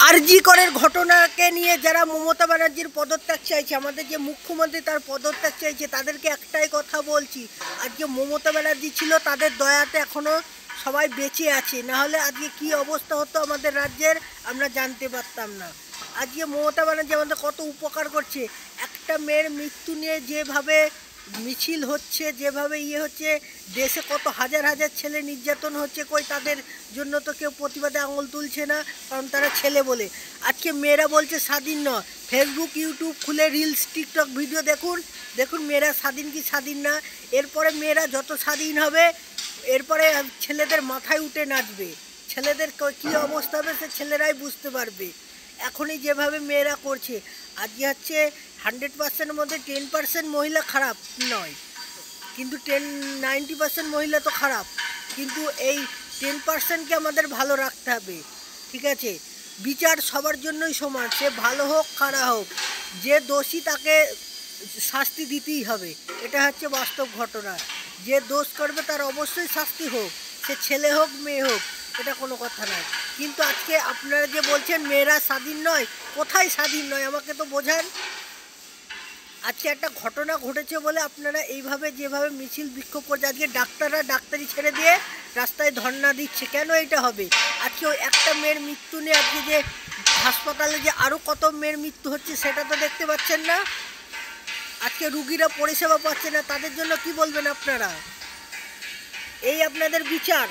আরজি করের ঘটনাকে নিয়ে যারা মমতা ব্যানার্জির পদত্যাগ চাইছে, আমাদের যে মুখ্যমন্ত্রী তার পদত্যাগ চাইছে, তাদেরকে একটাই কথা বলছি, আজকে মমতা ব্যানার্জি ছিল তাদের দয়াতে এখনও সবাই বেঁচে আছে, না হলে আজকে কী অবস্থা হতো আমাদের রাজ্যের আমরা জানতে পারতাম না। আজকে মমতা ব্যানার্জি আমাদের কত উপকার করছে। একটা মেয়ের মৃত্যু নিয়ে যেভাবে মিছিল হচ্ছে, যেভাবে হচ্ছে, দেশে কত হাজার হাজার ছেলে নির্যাতন হচ্ছে, কই তাদের জন্য তো কেউ প্রতিবাদে আঙুল তুলছে না, কারণ তারা ছেলে বলে। আজকে মেয়েরা বলছে স্বাধীন নয়, ফেসবুক ইউটিউব খুলে রিলস টিকটক ভিডিও দেখুন, দেখুন মেয়েরা স্বাধীন কি স্বাধীন না। এরপরে মেয়েরা যত স্বাধীন হবে, এরপরে ছেলেদের মাথায় উঠে নাচবে, ছেলেদের কী অবস্থা হবে সে ছেলেরাই বুঝতে পারবে। এখনই যেভাবে মেয়েরা করছে, আজকে হচ্ছে 100% মধ্যে 10% মহিলা খারাপ নয়, কিন্তু 90% মহিলা তো খারাপ, কিন্তু এই 10%কে আমাদের ভালো রাখতে হবে। ঠিক আছে, বিচার সবার জন্যই সমান, সে ভালো হোক খারাপ হোক, যে দোষী তাকে শাস্তি দিতেই হবে, এটা হচ্ছে বাস্তব ঘটনা। যে দোষ করবে তার অবশ্যই শাস্তি হোক, সে ছেলে হোক মেয়ে হোক, এটা কোনো কথা নয়। কিন্তু আজকে আপনারা যে বলছেন মেয়েরা স্বাধীন নয়, কোথায় স্বাধীন নয় আমাকে তো বোঝান। আজকে একটা ঘটনা ঘটেছে বলে আপনারা এইভাবে যেভাবে মিছিল বিক্ষোভ করছে, আজকে ডাক্তাররা ডাক্তারি ছেড়ে দিয়ে রাস্তায় ধর্ণা দিচ্ছে, কেন এটা হবে? আজকে ওই একটা মেয়ের মৃত্যু নিয়ে আজকে যে হাসপাতালে যে আরও কত মেয়ের মৃত্যু হচ্ছে সেটা তো দেখতে পাচ্ছেন না। আজকে রুগীরা পরিষেবা পাচ্ছে না, তাদের জন্য কি বলবেন আপনারা? এই আপনাদের বিচার?